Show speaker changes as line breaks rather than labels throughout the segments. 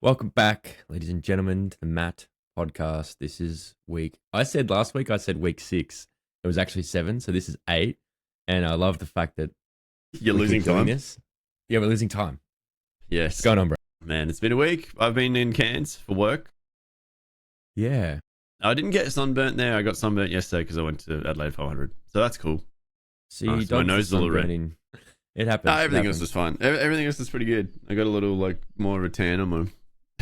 Welcome back, ladies and gentlemen, to the Matt podcast. This is I said last week, I said week 6. It was actually 7, so this is 8. And I love the fact that
You're
we
losing
keep doing
time.
this. Yeah, we're losing time.
Yes.
What's going on, bro?
Man, it's been a week. I've been in Cairns for work.
Yeah.
I didn't get sunburnt there. I got sunburnt yesterday because I went to Adelaide 500. So that's cool.
See,
Nice. My nose is a little red.
It happens.
No, everything else is fine. Everything else is pretty good. I got a little more of a tan on my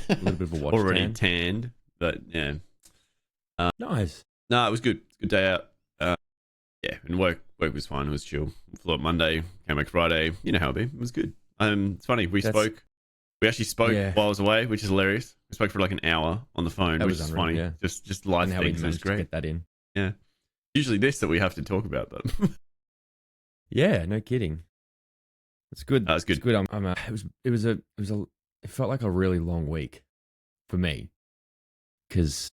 A little bit of a watch
already
tan.
tanned, but yeah.
Nice.
No, it was good. It's a good day out. Yeah, and work was fine. It was chill. Flew up Monday, came back Friday. You know how it be. It was good. It's funny. We actually spoke while I was away, which is hilarious. We spoke for like an hour on the phone, which is funny.
Yeah.
Just live
And how we
things. It was
managed to
great.
get that in.
Yeah. Usually this that we have to talk about, but
Yeah, no kidding. It's good.
It's good.
It's good. It felt like a really long week for me because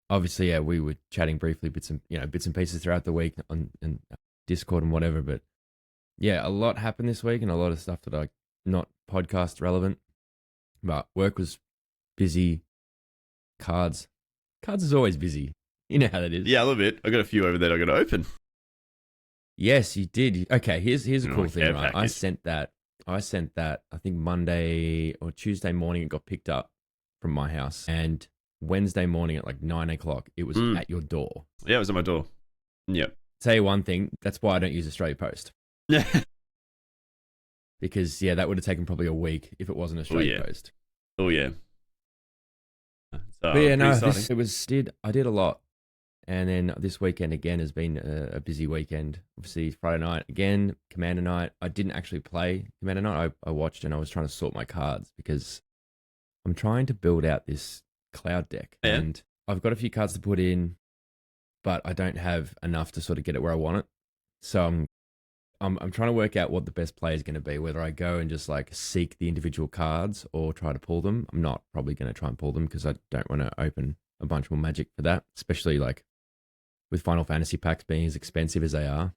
obviously, yeah, we were chatting briefly bits and pieces throughout the week on Discord and whatever. But yeah, a lot happened this week and a lot of stuff that are not podcast relevant. But work was busy. Cards is always busy. You know how that is.
yeah, a little bit. I got a few over there I got to open.
Yes, you did. Okay, here's a cool
Like
thing,
care
right? I sent that. I think Monday or Tuesday morning. It got picked up from my house, and Wednesday morning at like 9 o'clock, it was at your door.
Yeah, it was at my door. Yep.
Tell you one thing, that's why I don't use Australia Post.
Yeah.
Because that would have taken probably a week if it wasn't Australia Post.
Oh yeah. So,
But yeah, no, I did a lot. And then this weekend again has been a busy weekend. Obviously, Friday night again, Commander night. I didn't actually play Commander night. I watched and I was trying to sort my cards because I'm trying to build out this cloud deck.
Yeah.
And I've got a few cards to put in, but I don't have enough to sort of get it where I want it. So I'm trying to work out what the best play is going to be, whether I go and just like seek the individual cards or try to pull them. I'm not probably going to try and pull them because I don't want to open a bunch more Magic for that, especially like with Final Fantasy packs being as expensive as they are.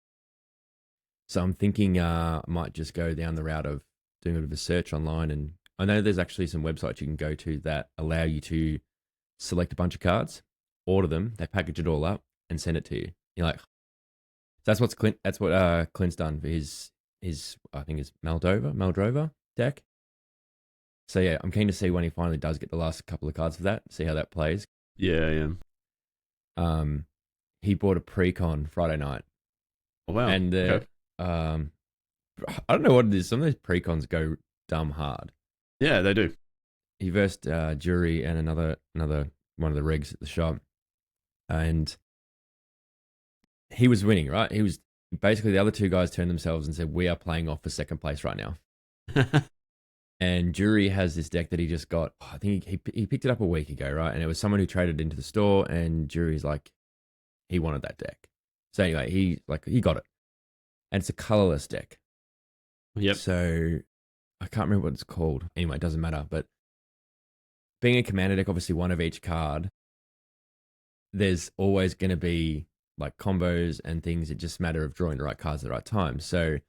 So I'm thinking I might just go down the route of doing a bit of a search online. And I know there's actually some websites you can go to that allow you to select a bunch of cards, order them, they package it all up and send it to you. You're like, that's what Clint's done for his I think his Meldrova deck. So yeah, I'm keen to see when he finally does get the last couple of cards for that, see how that plays.
Yeah.
He bought a pre-con Friday night.
Oh wow.
And
Okay.
I don't know what it is. Some of those pre-cons go dumb hard.
Yeah, they do.
He versed Jury and another one of the regs at the shop, and he was winning. Right, he was basically the other two guys turned themselves and said, "We are playing off for second place right now." And Jury has this deck that he just got. I think he picked it up a week ago, right? And it was someone who traded into the store, and Jury's like, he wanted that deck. So anyway, he got it, and it's a colorless deck.
Yep.
So I can't remember what it's called. Anyway, it doesn't matter. But being a commander deck, obviously one of each card, there's always going to be like combos and things. It just matter of drawing the right cards at the right time. So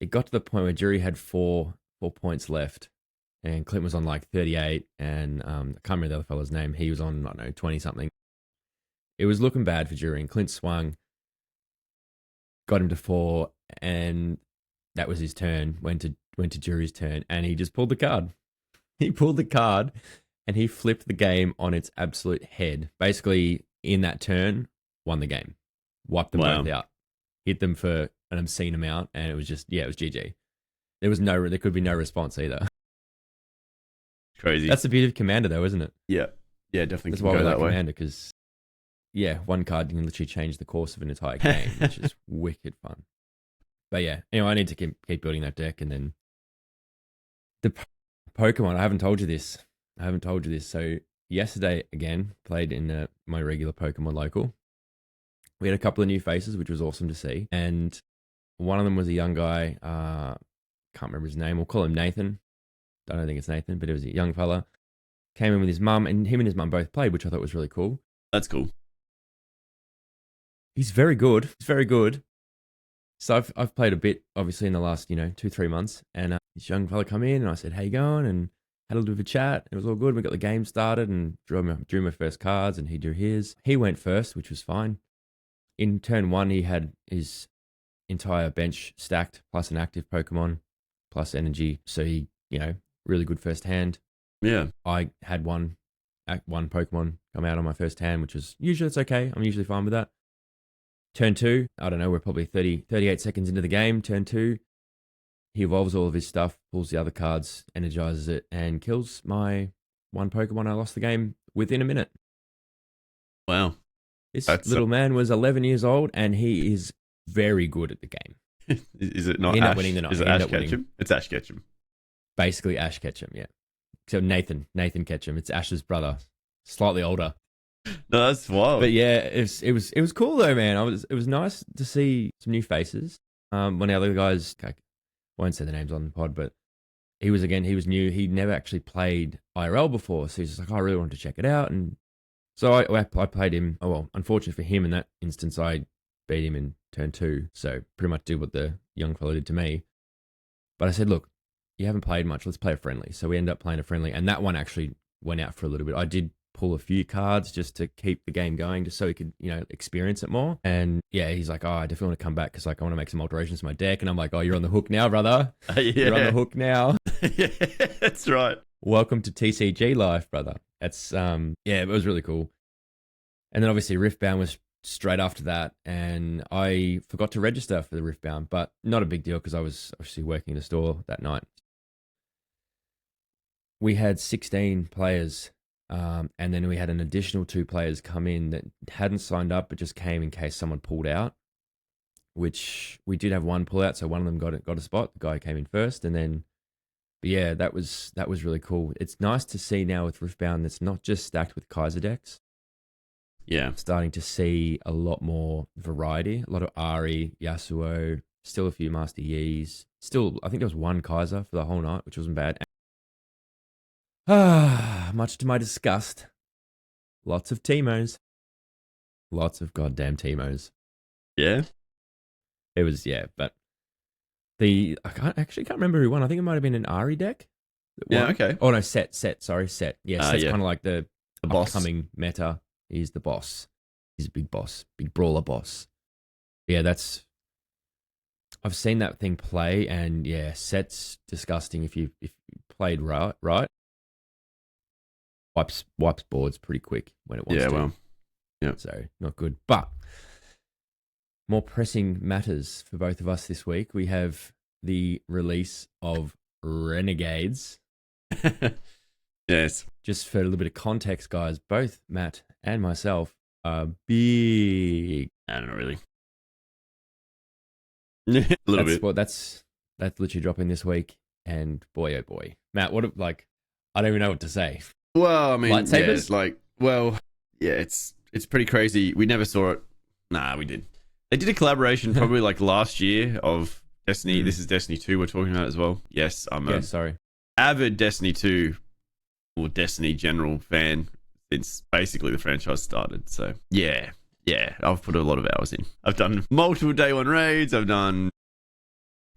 it got to the point where Jury had four points left, and Clint was on like 38, and I can't remember the other fellow's name. He was on, I don't know, 20 something. It was looking bad for Jury, and Clint swung, got him to 4, and that was his turn. Went to Jury's turn, and he just pulled the card. He pulled the card, and he flipped the game on its absolute head. Basically, in that turn, won the game, wiped them both out, hit them for an obscene amount, and it was just it was GG. There could be no response either.
Crazy.
That's the beauty of Commander, though, isn't it?
Yeah, definitely.
That's why we like Commander, because one card can literally change the course of an entire game, which is wicked fun. But yeah, anyway, I need to keep building that deck, and then the Pokemon. I haven't told you this. So yesterday, again, played in my regular Pokemon local. We had a couple of new faces, which was awesome to see, and one of them was a young guy. Can't remember his name. We'll call him Nathan. I don't think it's Nathan, but it was a young fella. Came in with his mum, and him and his mum both played, which I thought was really cool.
That's cool.
He's very good. So I've played a bit, obviously, in the last 2-3 months, and this young fella come in, and I said, "How you going?" And had a little bit of a chat. It was all good. We got the game started and drew my first cards, and he drew his. He went first, which was fine. In turn 1, he had his entire bench stacked, plus an active Pokemon, plus energy. So he, really good first hand.
Yeah.
I had one Pokemon come out on my first hand, which is usually, it's okay. I'm usually fine with that. Turn 2, I don't know, we're probably 38 seconds into the game. Turn 2, he evolves all of his stuff, pulls the other cards, energizes it, and kills my one Pokemon. I lost the game within a minute.
Wow.
This little man was 11 years old, and he is very good at the game.
Is it not
He
Ash?
ended up winning the night.
Is it Ash Ketchum? It's Ash Ketchum.
Basically Ash Ketchum, yeah. So Nathan Ketchum. It's Ash's brother, slightly older.
No, that's wild.
But yeah, it was cool though, man. It was nice to see some new faces. One of the other guys, I won't say the names on the pod, but he was new. He never actually played IRL before, so he's just like, I really wanted to check it out, and so I played him. Oh well, unfortunately for him in that instance, I beat him in turn 2. So pretty much did what the young fellow did to me. But I said, look, you haven't played much. Let's play a friendly. So we ended up playing a friendly, and that one actually went out for a little bit. I did pull a few cards just to keep the game going, just so he could, experience it more. And yeah, he's like, oh, I definitely want to come back because I want to make some alterations to my deck. And I'm like, oh, you're on the hook now, brother.
Yeah.
You're on the hook now.
Yeah, that's right.
Welcome to TCG life, brother. That's it was really cool. And then obviously Riftbound was straight after that, and I forgot to register for the Riftbound, but not a big deal because I was obviously working in the store that night. We had 16 players, and then we had an additional 2 players come in that hadn't signed up but just came in case someone pulled out, which we did have one pull out, so one of them got a spot. The guy came in first, and then, but yeah, that was really cool. It's nice to see now with Riftbound that's not just stacked with Kaiser decks.
Yeah.
Starting to see a lot more variety, a lot of Ari, Yasuo, still a few Master Yis. Still, I think there was one Kaiser for the whole night, which wasn't bad. Much to my disgust, lots of Teemos. Lots of goddamn Teemos.
Yeah?
It was, but I can't remember who won. I think it might have been an Ari deck.
Yeah, okay.
Oh no, Set. Yeah, Set's kind of like the
boss.
Upcoming meta. He's the boss. He's a big boss, big brawler boss. Yeah, I've seen that thing play, and yeah, Set's disgusting. If you played right, wipes boards pretty quick when it wants to.
Well, yeah.
So not good. But more pressing matters for both of us this week. We have the release of Renegades.
Yes.
Just for a little bit of context, guys, both Matt and myself are big.
I don't know, really. A little bit.
Well, that's literally dropping this week, and boy, oh boy, Matt, I don't even know what to say.
Well, I mean,
lightsabers?
It's pretty crazy. We never saw it. Nah, we did. They did a collaboration probably like last year of Destiny. This is Destiny 2 we're talking about as well. Yes, I'm a avid Destiny 2 or Destiny general fan since basically the franchise started. So yeah, I've put a lot of hours in. I've done multiple day 1 raids. I've done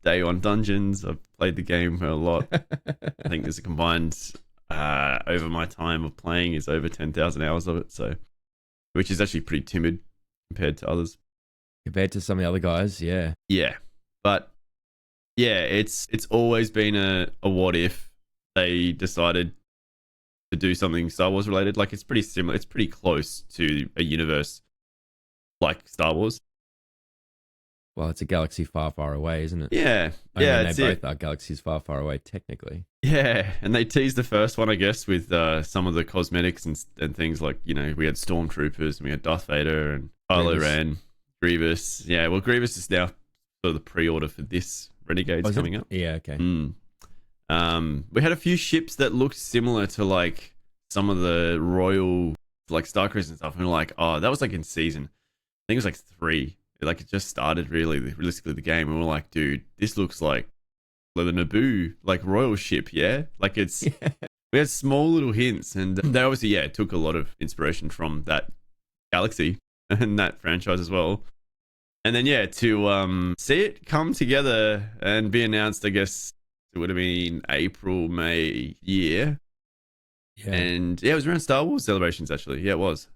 day 1 dungeons. I've played the game a lot. I think there's a combined over my time of playing is over 10,000 hours of it. So, which is actually pretty timid compared to others.
Compared to some of the other guys, yeah.
Yeah, but yeah, it's always been a what if they decided to do something Star Wars related. Like, it's pretty similar. It's pretty close to a universe like Star Wars.
Well, it's a galaxy far, far away, isn't it?
Yeah.
They both are galaxies far, far away, technically.
Yeah, and they teased the first one, I guess, with some of the cosmetics and things like, we had Stormtroopers and we had Darth Vader and Kylo Ren, Grievous. Yeah, well, Grievous is now sort of the pre-order for this Renegades coming up.
Yeah, okay.
We had a few ships that looked similar to like some of the royal like Starcruisers and stuff, and we were like, oh, that was like in season, I think it was like 3. Like, it just started realistically the game, and we're like, dude, this looks like the Naboo like royal ship, yeah. Like it's we had small little hints, and they obviously took a lot of inspiration from that galaxy and that franchise as well. And then to see it come together and be announced, I guess, It would have been April, May year.
Yeah.
And yeah, it was around Star Wars celebrations, actually. Yeah, it was.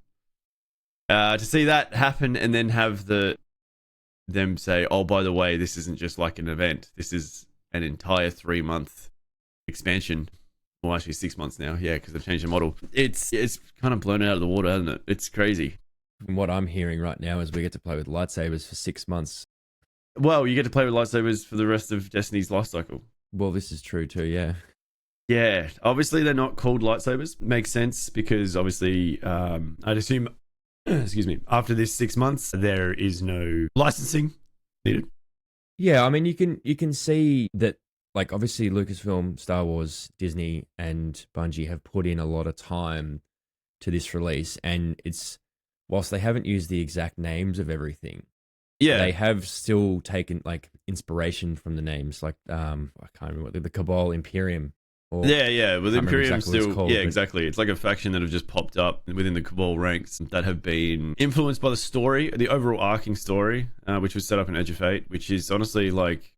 To see that happen and then have them say, oh, by the way, this isn't just like an event. This is an entire 3-month expansion. Well, actually 6 months now. Yeah, because they've changed the model. It's kind of blown out of the water, hasn't it? It's crazy.
From what I'm hearing right now is we get to play with lightsabers for 6 months.
Well, you get to play with lightsabers for the rest of Destiny's life cycle.
Well, this is true too, yeah.
Yeah, obviously they're not called lightsabers. Makes sense because obviously, I'd assume, excuse me, after this 6 months, there is no licensing needed.
Yeah, I mean, you can see that, like, obviously Lucasfilm, Star Wars, Disney, and Bungie have put in a lot of time to this release, and it's, whilst they haven't used the exact names of everything,
Yeah,
they have still taken like inspiration from the names, like I can't remember what the Cabal Imperium. Or,
yeah. With Imperium
exactly what it's
still,
called,
yeah,
but-
exactly. It's like a faction that have just popped up within the Cabal ranks that have been influenced by the story, the overall arcing story, which was set up in Edge of Fate, which is honestly like,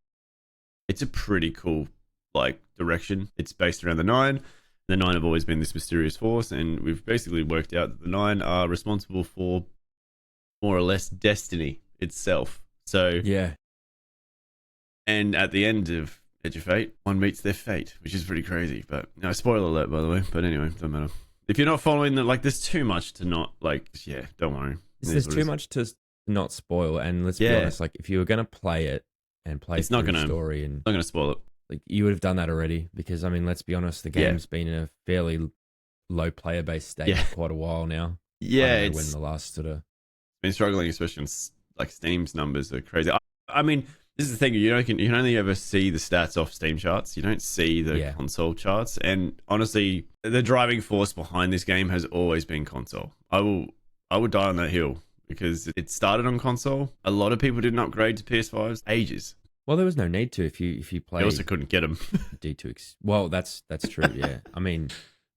it's a pretty cool like direction. It's based around the Nine. The Nine have always been this mysterious force, and we've basically worked out that the Nine are responsible for more or less destiny itself. So
Yeah.
and at the end of Edge of Fate, one meets their fate, which is pretty crazy. But no, spoiler alert, by the way. But anyway, doesn't matter. If you're not following the, like, there's too much to not, like, yeah, don't worry.
There's too much to not spoil, and let's be honest, like, if you were going to play it and play
It's not
through the
gonna-
story, and
I'm not going to spoil it.
like, you would have done that already, because I mean, let's be honest, the game's been in a fairly low player base state for quite a while now.
Yeah,
I don't know
it's
when the last sort of
been struggling, especially on like Steam's numbers are crazy. I mean, this is the thing, you can only ever see the stats off Steam charts. You don't see the console charts. And honestly, the driving force behind this game has always been console. I would die on that hill because it started on console. A lot of people didn't upgrade to PS5s ages.
Well, there was no need to if you played.
They also couldn't get them.
D2X. Well, that's true. Yeah, I mean,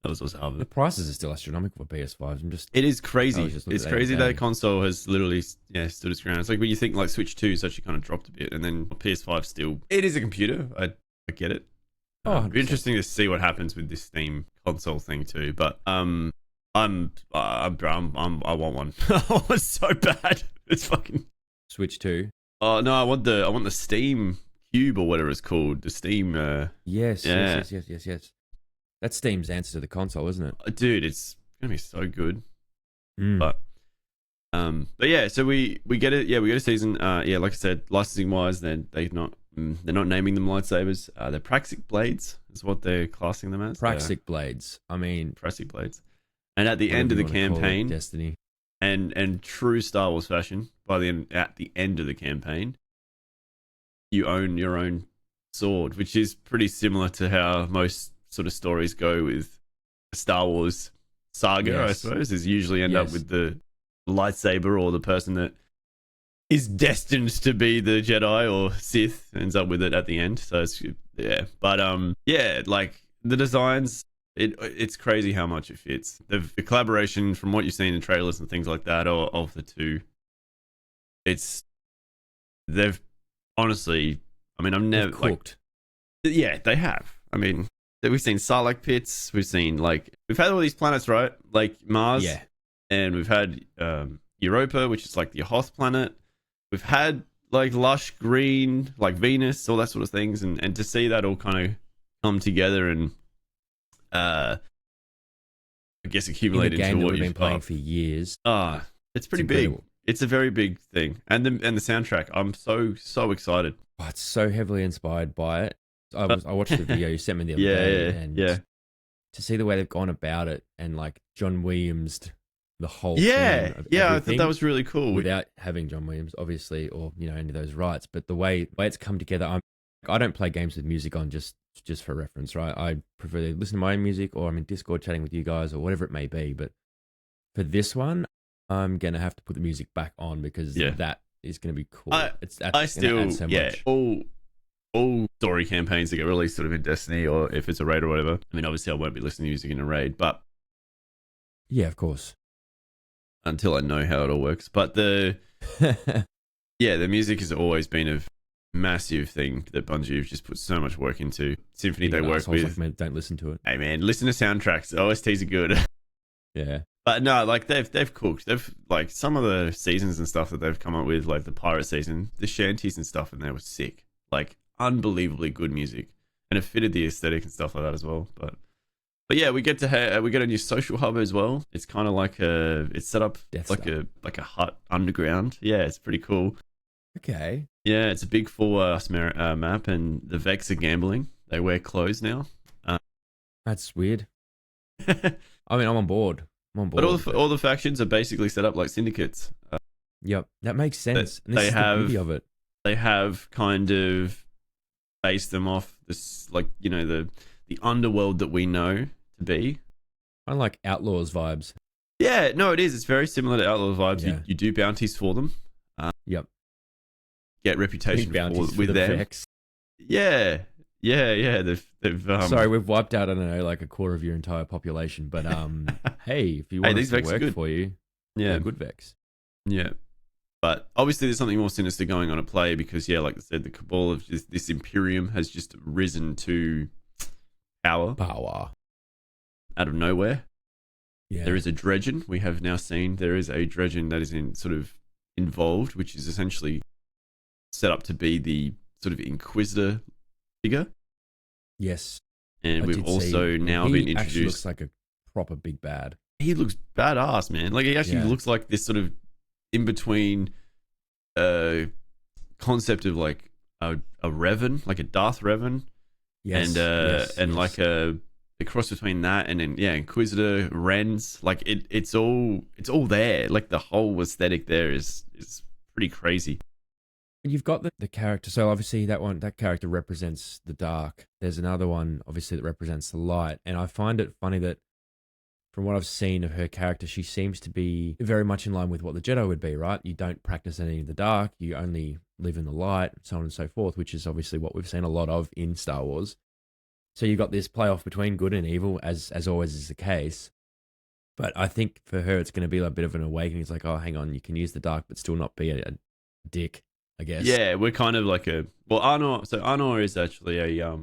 That was also hard.
the prices are still astronomical for PS5s.
It is crazy. It's crazy
that
that console has literally stood its ground. It's like when you think like Switch 2 has actually kind of dropped a bit, and then PS5 still. It is a computer. I get it. It'd be interesting to see what happens with this Steam console thing too. But I want one. I want so bad. It's fucking
Switch 2.
Oh no, I want the Steam Cube or whatever it's called. The Steam.
Yes. That's Steam's answer to the console, isn't it?
Dude, it's gonna be so good.
Mm.
But yeah, so we get it. Yeah, we get a season. Yeah, like I said, licensing wise, they're not naming them lightsabers. They're Praxic blades is what they're classing them as.
Praxic blades. I mean,
Praxic blades. And at the end of the campaign,
Destiny,
and true Star Wars fashion, at the end of the campaign, you own your own sword, which is pretty similar to how most sort of stories go with a Star Wars saga, I suppose, is usually end up with the lightsaber or the person that is destined to be the Jedi or Sith ends up with it at the end. So it's, but like the designs, it's crazy how much it fits. The collaboration from what you've seen in trailers and things like that of the two, they've honestly, I mean, I've never
cooked.
Yeah, they have. I mean, we've seen Sarlacc pits. We've had all these planets, right? Like Mars.
Yeah.
And we've had Europa, which is like the Hoth planet. We've had like lush green, like Venus, all that sort of things. And to see that all kind of come together and I guess accumulate
in a game
into
that
what
we've
you've
been playing for years.
It's pretty big. It's a very big thing. And the soundtrack, I'm so excited.
Oh, it's so heavily inspired by it. I watched the video you sent me the other day, and to see the way they've gone about it, and like John Williams, the whole thing
I thought that was really cool.
Without having John Williams, obviously, or any of those rights, but the way it's come together. I don't play games with music on just for reference, right? I prefer to listen to my own music, or I'm in Discord chatting with you guys, or whatever it may be. But for this one, I'm gonna have to put the music back on because that is gonna be cool. I still add so much.
All story campaigns that get released sort of in Destiny, or if it's a raid or whatever. I mean, obviously I won't be listening to music in a raid, but
yeah, of course,
until I know how it all works. But the music has always been of massive thing that Bungie have just put so much work into. Symphony they work with.
Like, man, don't listen to it.
Hey man, listen to soundtracks. OSTs are good.
Yeah.
But no, like they've cooked. They've like some of the seasons and stuff that they've come up with, like the pirate season, the shanties and stuff, and they were sick. Like unbelievably good music, and it fitted the aesthetic and stuff like that as well. But yeah, we get a new social hub as well. It's kind of like it's set up like a hut underground. Yeah, it's pretty cool.
Okay.
Yeah, it's a big 4 map, and the Vex are gambling. They wear clothes now.
That's weird. I mean, I'm on board.
But all the factions are basically set up like syndicates.
Yep, that makes sense. And this
they
is
have
the beauty of it.
They have kind of based them off this, like, you know, the underworld that we know to be.
Kind of like Outlaws vibes.
Yeah, no, it is. It's very similar to Outlaws vibes. Yeah. You do bounties for them.
Yep.
Get reputation
bounties
with
the
them.
Vex.
Yeah. They've
Sorry, we've wiped out, I don't know, like a quarter of your entire population. But hey, if you want us to work for you,
yeah,
good Vex.
Yeah. But obviously there's something more sinister going on at play because, yeah, like I said, the cabal of this Imperium has just risen to power out of nowhere.
Yeah.
There is a Dredgen. We have now seen there is a Dredgen that is involved, which is essentially set up to be the sort of Inquisitor figure.
Yes.
And we've also now been introduced.
He looks like a proper big bad.
He looks badass, man. Like, he actually looks like this sort of in between concept of like a Revan, like a Darth Revan.
Yes.
And like a cross between that and then Inquisitor, Wrens. Like it's all there. Like the whole aesthetic there is pretty crazy.
You've got the character. So obviously that character represents the dark. There's another one obviously that represents the light. And I find it funny that from what I've seen of her character, she seems to be very much in line with what the Jedi would be, right? You don't practice any of the dark. You only live in the light, so on and so forth, which is obviously what we've seen a lot of in Star Wars. So you've got this playoff between good and evil, as always is the case. But I think for her, it's going to be a bit of an awakening. It's like, oh, hang on, you can use the dark, but still not be a dick, I guess.
Yeah, we're kind of like Arnor. So Arnor is actually a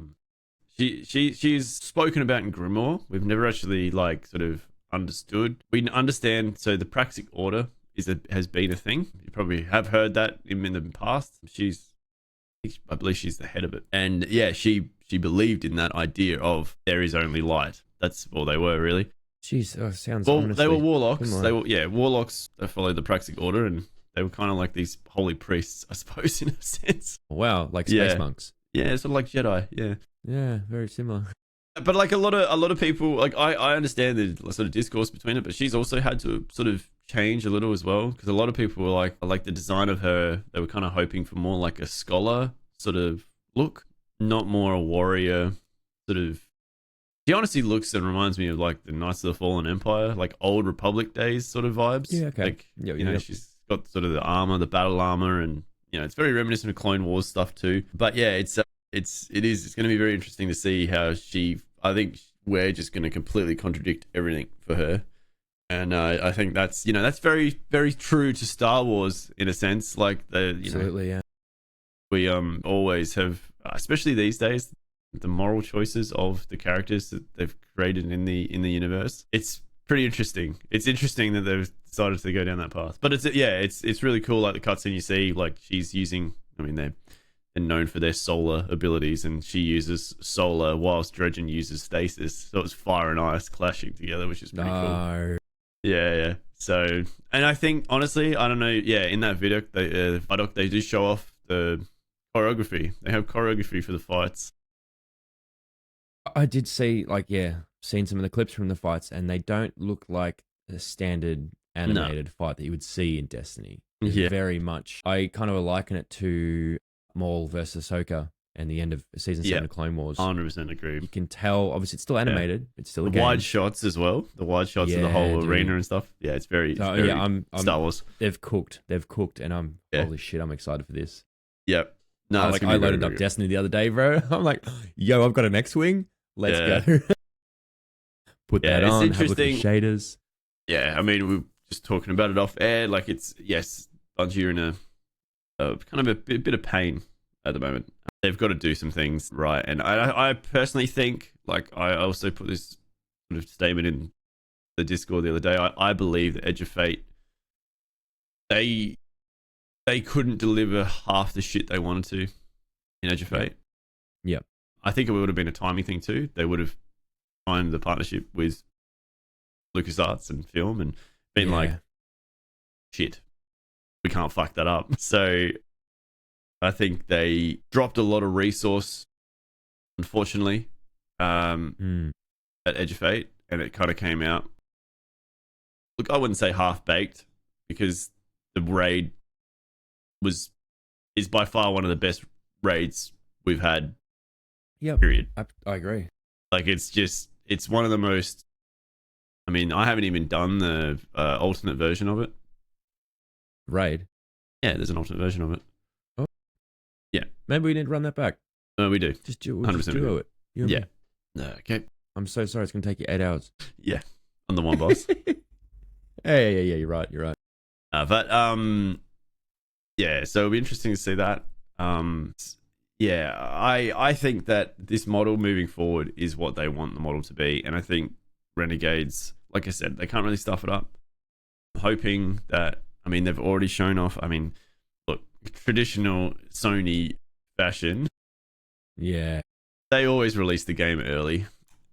she's spoken about in Grimoire. We've never actually like sort of understood. We understand. So the Praxic Order has been a thing. You probably have heard that in the past. I believe she's the head of it, and yeah, she believed in that idea of there is only light. That's all they were really.
Jeez, sounds.
Well,
honestly,
they were warlocks. Warlocks that followed the Praxic Order, and they were kind of like these holy priests, I suppose, in a sense.
Wow, like space monks.
Yeah, sort of like Jedi. Yeah.
Yeah, very similar.
But like a lot of people, like I understand the sort of discourse between it, but she's also had to sort of change a little as well, because a lot of people were like the design of her, they were kind of hoping for more like a scholar sort of look, not more a warrior sort of. She honestly looks and reminds me of like the Knights of the Fallen Empire, like old Republic days sort of vibes.
Yeah, okay.
Like, you know, she's got sort of the armor, the battle armor, and you know, it's very reminiscent of Clone Wars stuff too. But yeah, it's going to be very interesting to see how I think we're just going to completely contradict everything for her. And I think that's very, very true to Star Wars in a sense. Like
absolutely, yeah.
We always have, especially these days, the moral choices of the characters that they've created in the universe. It's pretty interesting. It's interesting that they've decided to go down that path. But it's really cool. Like the cutscene you see, like she's using. I mean, they're known for their solar abilities, and she uses solar whilst Dredgen uses stasis. So it's fire and ice clashing together, which is pretty cool. Yeah. So, and I think honestly, I don't know. Yeah, in that video, they do show off the choreography. They have choreography for the fights.
I did see, seen some of the clips from the fights, and they don't look like a standard animated fight that you would see in Destiny.
Yeah.
Very much. I kind of liken it to Maul versus Ahsoka and the end of season 7 of Clone Wars.
100% agree.
You can tell, obviously, it's still animated. It's still a game.
Wide shots as well. The wide shots of the whole arena and stuff. Yeah, it's very Star Wars.
They've cooked, and holy shit, I'm excited for this.
Yep. No,
I loaded up Destiny the other day, bro. I'm like, yo, I've got an X-Wing. Let's go. Put that on, have a look at the shaders.
Yeah, I mean, we were just talking about it off air. Like, it's, yes, Bungie are in a kind of a bit of pain at the moment. They've got to do some things right. And I personally think, like, I also put this sort of statement in the Discord the other day. I believe that Edge of Fate, they couldn't deliver half the shit they wanted to in Edge of Fate.
Yeah.
I think it would have been a timing thing too. They would have signed the partnership with LucasArts and film and been like, shit, we can't fuck that up. So I think they dropped a lot of resource, unfortunately, at Edge of Fate, and it kind of came out. Look, I wouldn't say half-baked, because the raid is by far one of the best raids we've had.
Yeah,
period.
I agree.
Like, it's one of the most. I mean, I haven't even done the alternate version of it.
Raid.
Yeah, there's an alternate version of it.
Oh,
yeah.
Maybe we need to run that back.
No, we do.
Just do it.
Yeah. No, okay.
I'm so sorry. It's gonna take you 8 hours.
Yeah, I'm the one boss.
Yeah. You're right.
But yeah. So it'll be interesting to see that. Yeah, I think that this model moving forward is what they want the model to be, and I think Renegades, like I said, they can't really stuff it up. I'm hoping that, I mean, they've already shown off. I mean, look, traditional Sony fashion.
Yeah.
They always release the game early,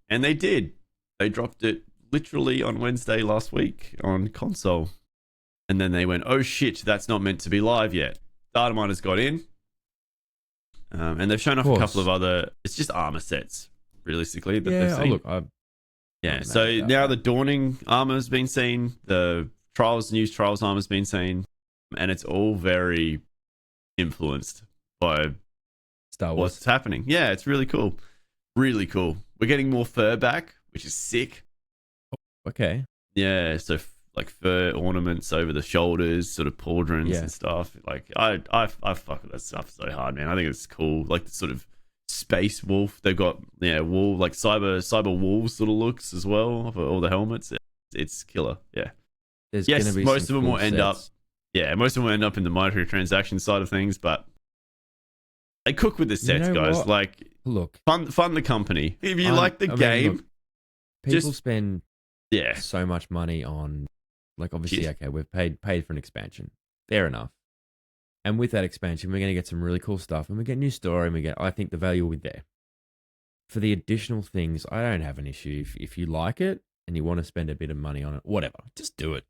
and they did. They dropped it literally on Wednesday last week on console, and then they went, "Oh shit, that's not meant to be live yet." Data miners got in, and they've shown off a couple of other. It's just armor sets, realistically. That they've seen. Yeah, so now the Dawning armor's been seen, the News Trials armor's been seen, and it's all very influenced by
Star Wars.
What's happening. Yeah, it's really cool. Really cool. We're getting more fur back, which is sick.
Okay.
Yeah, so like fur ornaments over the shoulders, sort of pauldrons and stuff. Like, I fuck with that stuff so hard, man. I think it's cool. Like the sort of space wolf. They've got wolf, like cyber wolves sort of looks as well for all the helmets. It's killer. Yeah.
There's gonna be
most of them
cool
will end up. Yeah, most of them will end up in the microtransaction side of things, but they cook with the sets, guys. What? Like,
look,
fund the company. If you like the game,
look, people spend so much money on, like, obviously, okay, we've paid for an expansion. Fair enough. And with that expansion, we're going to get some really cool stuff, and we get new story, and I think the value will be there. For the additional things, I don't have an issue. If you like it and you want to spend a bit of money on it, whatever, just do it.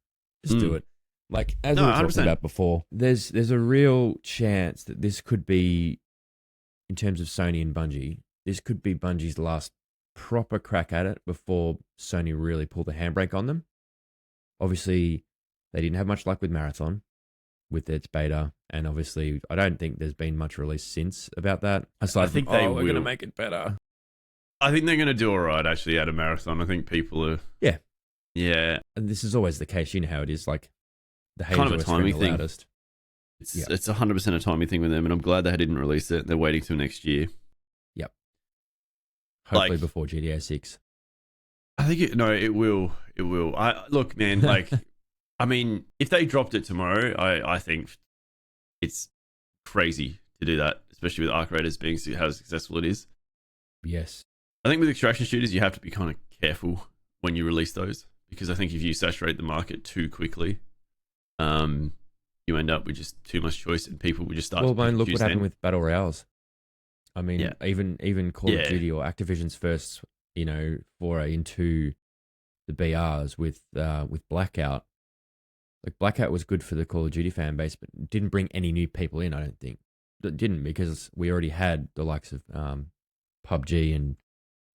Just do it. Like, as we were talking about before, there's a real chance that this could be, in terms of Sony and Bungie, this could be Bungie's last proper crack at it before Sony really pull the handbrake on them. Obviously, they didn't have much luck with Marathon, with its beta, and obviously, I don't think there's been much release since about that. Aside from, we're going to make it better.
I think they're going to do all right, actually, out of Marathon. I think people are... Yeah.
And this is always the case. You know how it is. Like, the haters
kind of a timing thing.
Loudest.
It's 100% a timing thing with them, and I'm glad they didn't release it. They're waiting till next year.
Yep. Hopefully before GTA 6.
I think it will. It will. Look, man, like, I mean, if they dropped it tomorrow, I think it's crazy to do that, especially with Arc Raiders being how successful it is.
Yes.
I think with extraction shooters, you have to be kind of careful when you release those, because I think if you saturate the market too quickly, you end up with just too much choice, and people will just start.
Well, man, look what happened with Battle Royales. I mean, even Call of Duty or Activision's first, foray into the BRs with Blackout. Like, Blackout was good for the Call of Duty fan base, but didn't bring any new people in, I don't think. It didn't, because we already had the likes of PUBG and,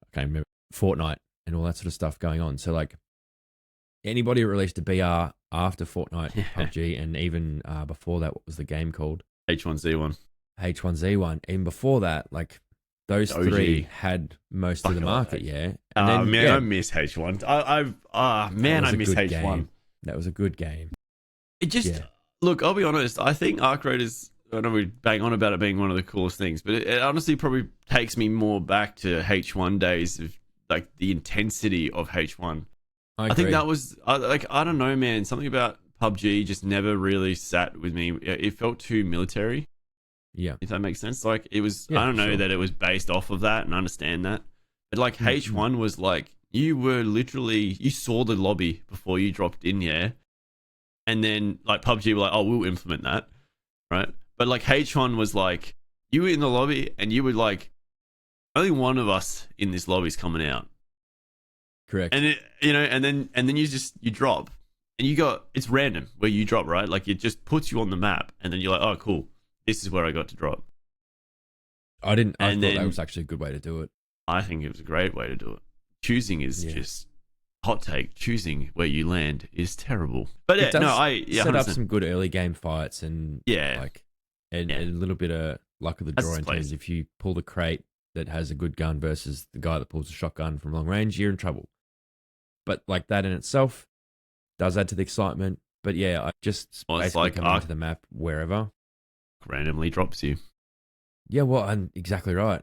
I can't remember, Fortnite and all that sort of stuff going on. So, like, anybody who released a BR after Fortnite, PUBG, and even before that, what was the game called?
H1Z1.
H1Z1. Even before that, like, those three had most of the market, And then,
I miss H1. I miss H1.
Game. That was a good game.
It just, look, I'll be honest, I think Arc Raiders, I know we bang on about it being one of the coolest things, but it honestly probably takes me more back to H1 days of, like, the intensity of H1. I think that was, I don't know, man, something about PUBG just never really sat with me. It felt too military.
Yeah.
If that makes sense. Like it was, I don't know that it was based off of that, and I understand that. But like H1 was like, you were literally, you saw the lobby before you dropped in, yeah. And then like PUBG were like, oh, we'll implement that, right? But like H1 was like, you were in the lobby and you were like, only one of us in this lobby is coming out.
Correct.
And it, and then you drop, and it's random where you drop, right? Like it just puts you on the map, and then you're like, oh, cool, this is where I got to drop.
I thought that was actually a good way to do it.
I think it was a great way to do it. Choosing is just hot take. Choosing where you land is terrible. But
it does set
100%.
up some good early game fights and a little bit of luck of the draw in terms if you pull the crate that has a good gun versus the guy that pulls a shotgun from long range, you're in trouble. But like that in itself does add to the excitement. But yeah, I just basically coming into the map wherever
randomly drops you.
Yeah, well, I'm exactly right.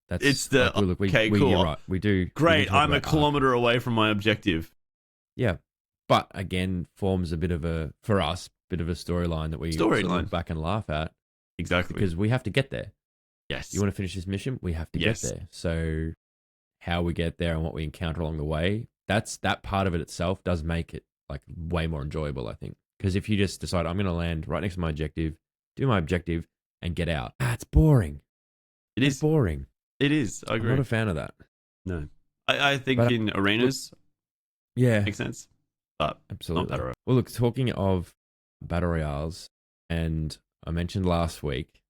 It's the okay, cool.
You're right. We do.
Great. I'm a kilometer away from my objective.
Yeah, but again, forms a bit of a storyline that we look back and laugh at.
Exactly,
because we have to get there.
Yes.
You want to finish this mission? We have to get there. So, how we get there and what we encounter along the way, that part of it itself does make it like way more enjoyable, I think. Because if you just decide I'm going to land right next to my objective, do my objective, and get out, it's boring. It's boring.
It is. I agree.
I'm not a fan of that.
No. I think in arenas, makes sense. But
absolutely.
Not battle.
Well, look, talking of battle royales, and I mentioned last week.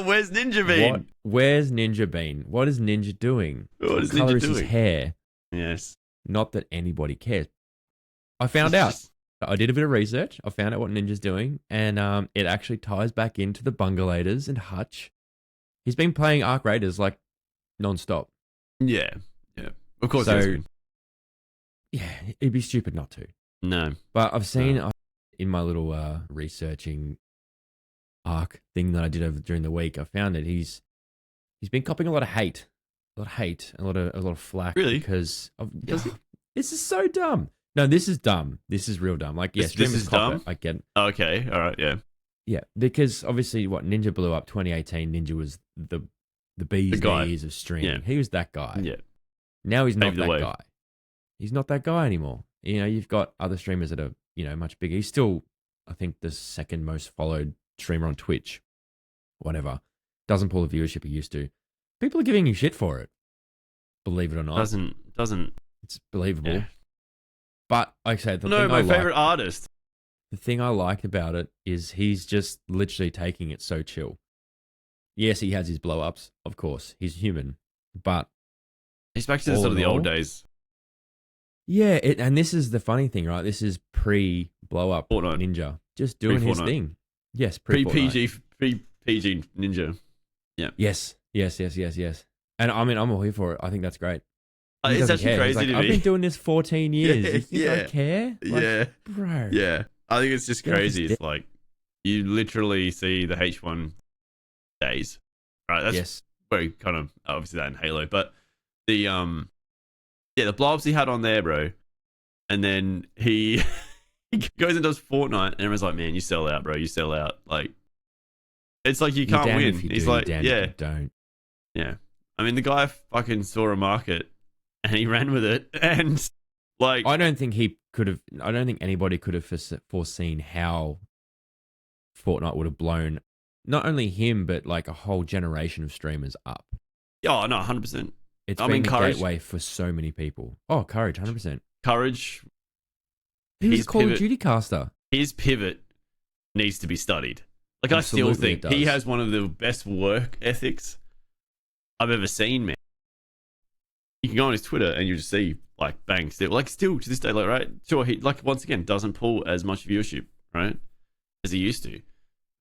Where's Ninja been?
Where's Ninja been? What is Ninja doing?
What is Ninja doing?
His hair.
Yes.
Not that anybody cares. I found out. I did a bit of research. I found out what Ninja's doing, and it actually ties back into the Bungalators and Hutch. He's been playing Arc Raiders like non-stop.
Yeah. Of course.
So, yeah, it'd be stupid not to.
No.
But I've seen in my little researching Arc thing that I did during the week, I found that he's been copying a lot of hate, and a lot of flack.
Really?
Because this is so dumb. No, this is dumb. This is real dumb. Like, yes,
this is dumb.
I get it.
Okay, all right, yeah.
Yeah, because obviously, Ninja blew up 2018. Ninja was the bee's knees of streaming.
Yeah.
He was that guy.
Yeah.
Now he's not that guy. He's not that guy anymore. You've got other streamers that are, much bigger. He's still, I think, the second most followed streamer on Twitch. Whatever. Doesn't pull the viewership he used to. People are giving you shit for it. Believe it or not.
Doesn't.
It's believable. Yeah. But like I said,
my favorite artist.
The thing I like about it is he's just literally taking it so chill. Yes, he has his blow-ups, of course. He's human. But
he's back to the sort of the old days.
Yeah, and this is the funny thing, right? This is pre-blow-up
Fortnite.
Ninja. Just doing his thing. Yes, pre-PG
Ninja. Yeah.
Yes. And I mean, I'm all here for it. I think that's great.
It's actually crazy to me.
I've been doing this 14 years. You think I care? Bro.
Yeah. I think it's just crazy. It's like you literally see the H1 days. Right. That's very kind of obviously that in Halo. But the the blow-ups he had on there, bro. And then he goes and does Fortnite and everyone's like, man, you sell out, bro. You sell out. Like it's like you can't win. He's like,
don't.
Yeah. I mean, the guy fucking saw a market and he ran with it. And like,
I don't think anybody could have foreseen how Fortnite would have blown not only him, but like a whole generation of streamers up.
Oh, no, 100%.
It's been the gateway for so many people. Oh, Courage, 100%.
Courage.
He was a Call of Duty caster.
His pivot needs to be studied. Like, absolutely, I still think he has one of the best work ethics I've ever seen, man. You can go on his Twitter and you just see, like, bang, still to this day, like, right? Sure, he, like, once again, doesn't pull as much viewership, right, as he used to. It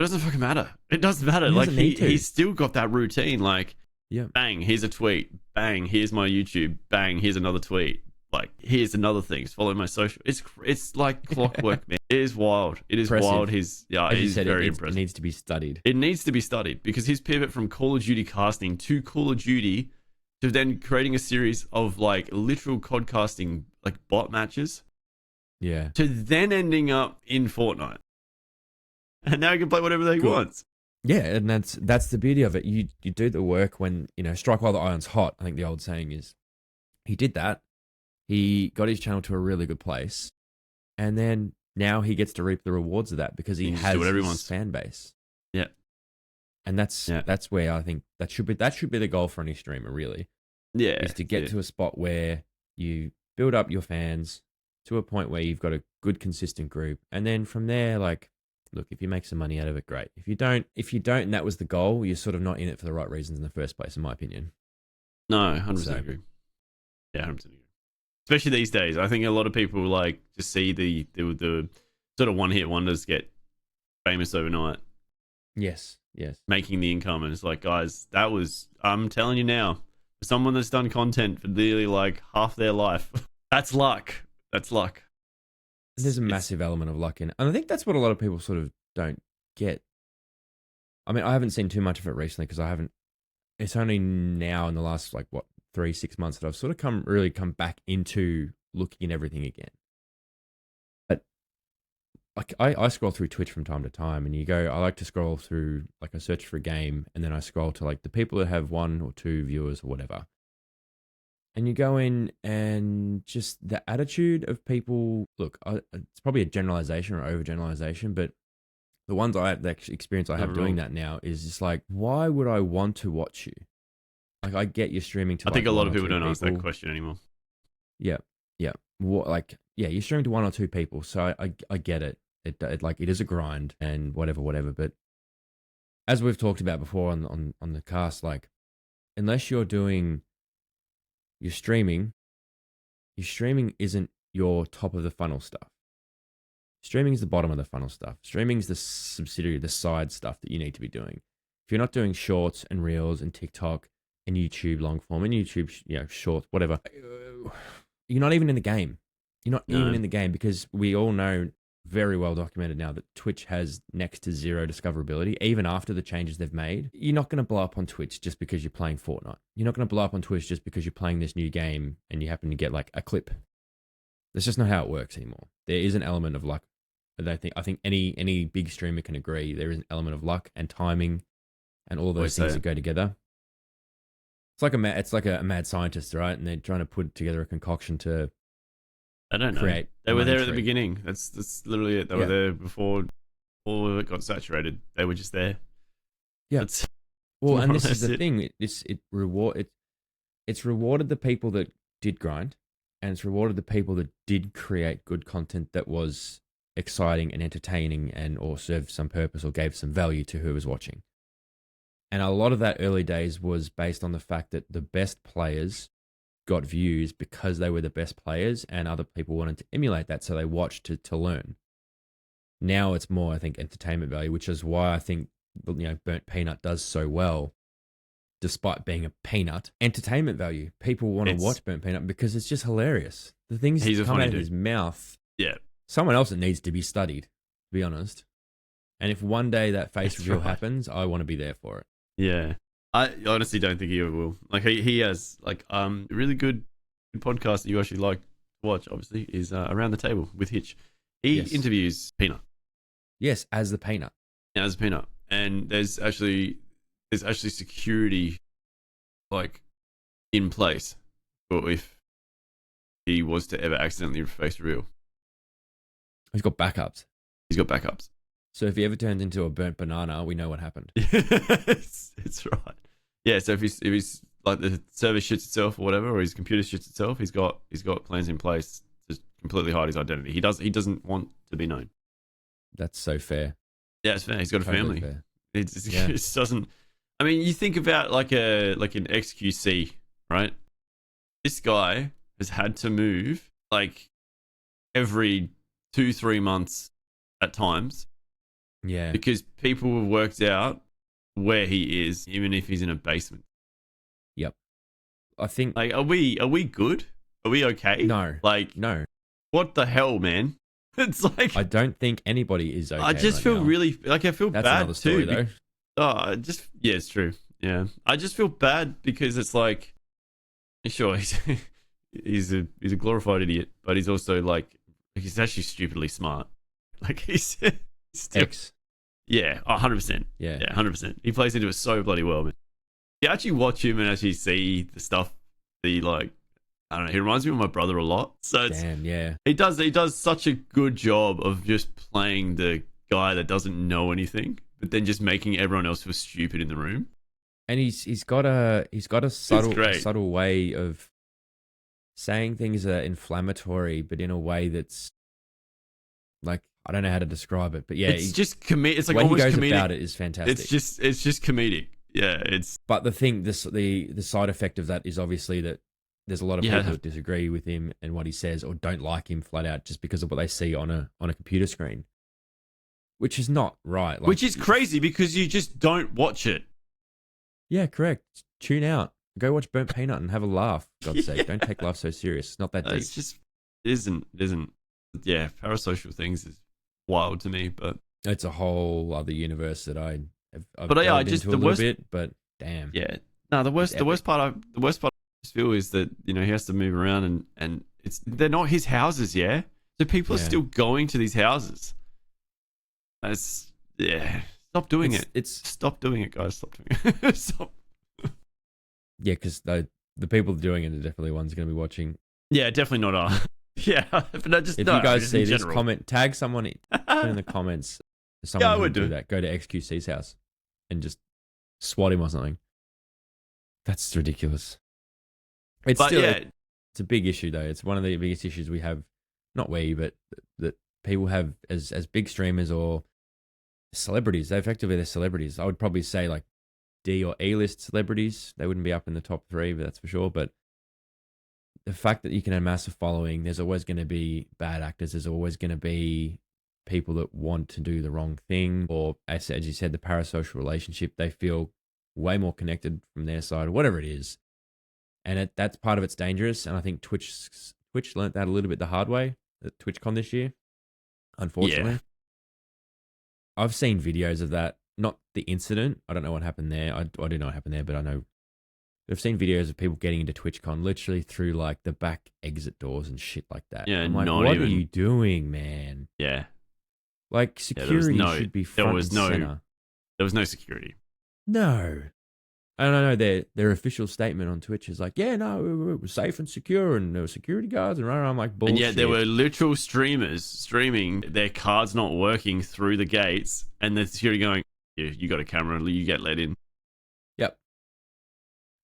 doesn't fucking matter. It doesn't matter. Like, he's still got that routine, like, bang, here's a tweet. Bang, here's my YouTube. Bang, here's another tweet. Like, here's another thing. Follow my social. It's like clockwork, man. It is wild. It is impressive. Wild. He's very impressive.
It needs to be studied.
It needs to be studied because his pivot from Call of Duty casting to Call of Duty to then creating a series of like literal codcasting like bot matches.
Yeah.
To then ending up in Fortnite. And now he can play whatever he wants.
Yeah, and that's the beauty of it. You do the work when, strike while the iron's hot. I think the old saying is. He did that. He got his channel to a really good place, and then now he gets to reap the rewards of that because he has his fan base.
Yeah,
and that's where I think that should be the goal for any streamer, really.
Yeah,
is to get to a spot where you build up your fans to a point where you've got a good, consistent group, and then from there, like, look, if you make some money out of it, great. If you don't, and that was the goal, you're sort of not in it for the right reasons in the first place, in my opinion.
No, 100% agree. Yeah, 100% agree. Especially these days, I think a lot of people like just see the sort of one-hit wonders get famous overnight.
Yes.
Making the income, and it's like, guys, I'm telling you now, for someone that's done content for nearly like half their life, that's luck.
There's a massive element of luck in it. And I think that's what a lot of people sort of don't get. I mean, I haven't seen too much of it recently because it's only now in the last, 3-6 months that I've sort of come back into looking at everything again. But like I scroll through Twitch from time to time, and I like to scroll through, I search for a game, and then I scroll to the people that have 1 or 2 viewers or whatever. And you go in, and just the attitude of people, look, it's probably a generalization or overgeneralization, but the ones the experience I have doing that now is just like, why would I want to watch you? Like, I get you're streaming to.
I think a lot of people don't ask that question anymore.
Yeah. You're streaming to 1 or 2 people, so I get it. It is a grind and whatever. But as we've talked about before on the cast, unless you're streaming, your streaming isn't your top of the funnel stuff. Streaming is the bottom of the funnel stuff. Streaming is the subsidiary, the side stuff that you need to be doing. If you're not doing shorts and reels and TikTok and YouTube long form and YouTube, shorts, whatever, you're not even in the game. You're not even in the game, because we all know, very well documented now, that Twitch has next to zero discoverability, even after the changes they've made. You're not going to blow up on Twitch just because you're playing Fortnite. You're not going to blow up on Twitch just because you're playing this new game and you happen to get a clip. That's just not how it works anymore. There is an element of luck. I think any big streamer can agree there is an element of luck and timing and all those things that go together. It's like a mad scientist, right? And they're trying to put together a concoction to.
I don't know. They were there at the beginning. That's literally it. They were there before all of it got saturated. They were just there.
Yeah. And this is the thing. It's rewarded the people that did grind, and it's rewarded the people that did create good content that was exciting and entertaining and or served some purpose or gave some value to who was watching. And a lot of that early days was based on the fact that the best players got views because they were the best players, and other people wanted to emulate that, so they watched to learn. Now it's more, I think, entertainment value, which is why I think Burnt Peanut does so well, despite being a peanut. Entertainment value. People want to watch Burnt Peanut because it's just hilarious. The things that come out of his mouth.
Yeah.
Someone else that needs to be studied, to be honest. And if one day that face reveal happens, I want to be there for it.
Yeah. I honestly don't think he ever will. He has a really good podcast that you actually like to watch, obviously, is Around the Table with Hitch. He interviews Peanut.
Yes, as the Peanut.
Yeah, as a Peanut. And there's actually security in place for if he was to ever accidentally face reveal.
He's got backups. So if he ever turns into a burnt banana, we know what happened.
It's right. Yeah, so if he's the server shits itself or whatever, or his computer shits itself, he's got plans in place to completely hide his identity. He doesn't want to be known. That's
so fair.
Yeah, it's fair. He's got a family. Fair. It just doesn't. I mean, you think about an XQC, right? This guy has had to move every 2-3 months at times.
Yeah.
Because people have worked out where he is, even if he's in a basement.
Yep. I think
are we good? Are we okay?
No.
No. What the hell, man? It's
I don't think anybody is okay.
I just feel
now.
really I feel
That's
bad
another story,
too.
Though.
It's true. Yeah. I just feel bad because it's sure he's a glorified idiot, but he's also he's actually stupidly smart. He's still, Yeah, 100%.
Yeah.
Yeah, 100%. He plays into it so bloody well, man. You actually watch him and actually see the stuff that like, I don't know, he reminds me of my brother a lot. So
Damn, yeah.
he does such a good job of just playing the guy that doesn't know anything, but then just making everyone else feel stupid in the room.
And he's got a subtle way of saying things that are inflammatory, but in a way that's like, I don't know how to describe it, but yeah,
it's just it's like
the way
almost
he goes
comedic.
about it is fantastic.
It's just comedic. Yeah, it's.
But the side effect of that is obviously that there's a lot of people that disagree with him and what he says, or don't like him flat out just because of what they see on a computer screen, which is not right. Like,
which is crazy because you just don't watch it.
Yeah, correct. Tune out. Go watch Burnt Peanut and have a laugh. For God's sake, don't take life so serious. It's not that deep.
It's just isn't. Yeah, parasocial things is wild to me, but
it's a whole other universe that I've
but yeah, I just
into a little bit. But damn,
yeah. No, the worst part I just feel is that he has to move around and they're not his houses, yeah. So people are still going to these houses. Stop doing it. Stop doing it, guys. Stop doing it. Stop.
Yeah, because the people doing it are definitely ones going to be watching.
Yeah, definitely not us. Yeah, but
if you guys see this, comment, tag someone put in the comments. Someone would do that. Go to XQC's house and just swat him or something. That's ridiculous. It's a big issue though. It's one of the biggest issues we have. Not we, but that people have as big streamers or celebrities. They're celebrities. I would probably say like D or E list celebrities. They wouldn't be up in the top 3, but that's for sure. But the fact that you can amass a following, there's always going to be bad actors. There's always going to be people that want to do the wrong thing, or as you said, the parasocial relationship. They feel way more connected from their side, or whatever it is, and that's part of it's dangerous. And I think Twitch learnt that a little bit the hard way at TwitchCon this year, unfortunately. I've seen videos of that, not the incident. I don't know what happened there. I do know what happened there, but I know. I've seen videos of people getting into TwitchCon literally through like the back exit doors and shit like that.
Yeah,
I'm like, what are you doing, man?
Yeah.
Like, security should be front and center.
There was no security.
No. And I know their official statement on Twitch is like, yeah, no, it was safe and secure, and there were security guards, and I'm like, bullshit.
And yet there were literal streamers streaming their cards not working through the gates, and the security going, yeah, you got a camera, you get let in.
Yep.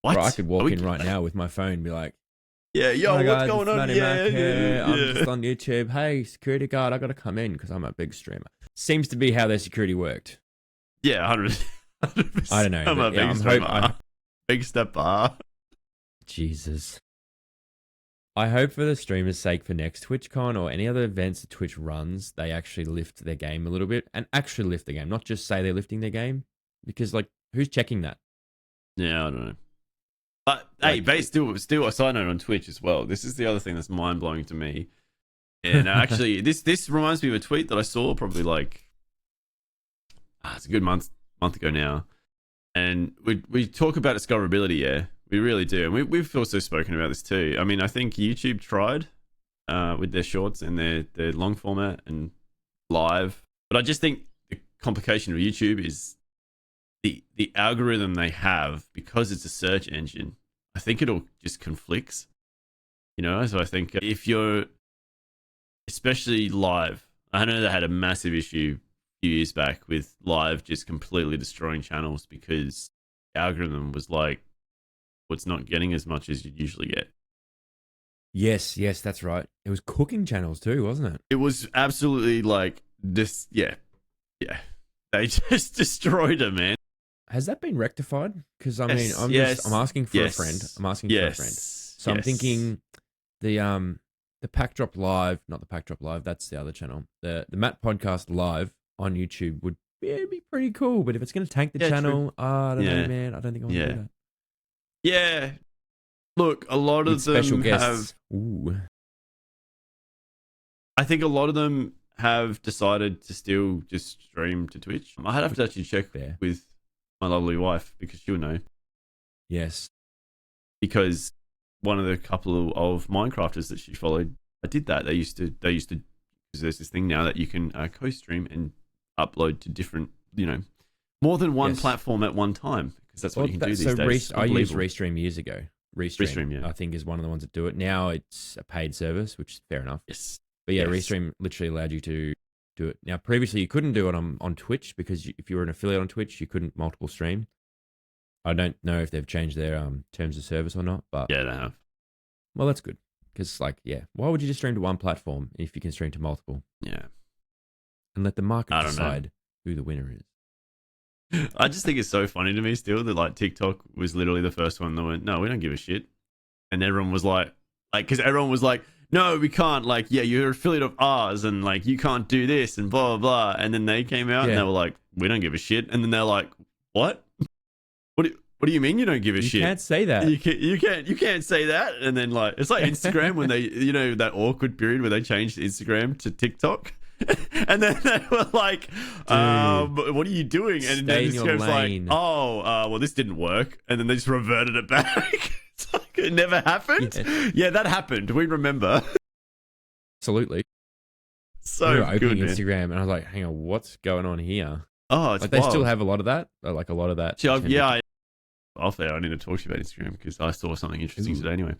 What?
Bro, I could walk in right now with my phone and be like,
yeah, yo,
what's
guys, going on?
Matty Mac here. I'm just on YouTube. Hey, security guard, I got to come in because I'm a big streamer. Seems to be how their security worked.
Yeah, 100%.
I don't know.
I'm a big streamer. Big stepper.
Jesus. I hope for the streamers' sake for next TwitchCon or any other events that Twitch runs, they actually lift their game a little bit and actually lift the game, not just say they're lifting their game, because like, who's checking that?
Yeah, I don't know. But hey, they still a side note on Twitch as well. This is the other thing that's mind blowing to me. And actually, this reminds me of a tweet that I saw probably like it's a good month ago now. And we talk about discoverability, yeah, we really do, and we've also spoken about this too. I mean, I think YouTube tried with their shorts and their long format and live, but I just think the complication of YouTube is the algorithm they have, because it's a search engine. I think it all just conflicts, so I think if you're especially live, I know they had a massive issue a few years back with live just completely destroying channels because the algorithm was like, well, it's not getting as much as you'd usually get.
Yes, that's right. It was cooking channels too, wasn't it?
It was absolutely like this. Yeah. They just destroyed it, man.
Has that been rectified? Because I'm asking for a friend. So I'm thinking the Pack Drop Live, not the Pack Drop Live. That's the other channel. The Matt Podcast Live on YouTube would be pretty cool. But if it's going to tank the channel, I don't know, man. I don't think I want to do that.
Yeah. Look, a lot of them
special guests. Ooh.
I think a lot of them have decided to still just stream to Twitch. I'd have to actually check with my lovely wife because she'll know.
Yes.
Because one of the couple of Minecrafters that she followed, I did that. They used to, because there's this thing now that you can co-stream and upload to different more than one platform at one time, because that's what you can do these days.
I used Restream years ago.
Restream, yeah.
I think is one of the ones that do it. Now it's a paid service, which is fair enough.
Yes.
But yeah, Restream literally allowed you to do it. Now, previously you couldn't do it on Twitch, because if you were an affiliate on Twitch, you couldn't multiple stream. I don't know if they've changed their terms of service or not, but
yeah, they have.
Well, that's good, because why would you just stream to one platform if you can stream to multiple?
Yeah,
and let the market decide who the winner is.
I just think it's so funny to me still that like TikTok was literally the first one that went, no, we don't give a shit, and everyone was like, because everyone was like, no, we can't, like, yeah, you're an affiliate of ours, and like you can't do this, and blah blah blah. And then they came out and they were like, we don't give a shit, and then they're like, what? What do you mean you don't give a shit?
You can't say that.
You can't say that. And then like it's like Instagram when they that awkward period where they changed Instagram to TikTok. And then they were like, what are you doing? And then Instagram's like, well, this didn't work. And then they just reverted it back. It's like it never happened. Yeah, that happened. We remember.
Absolutely.
So
we were opening
good,
Instagram, and I was like, hang on, what's going on here?
Oh, it's
like they still have a lot of that. Like a lot of that.
Off there, I need to talk to you about Instagram because I saw something interesting today anyway.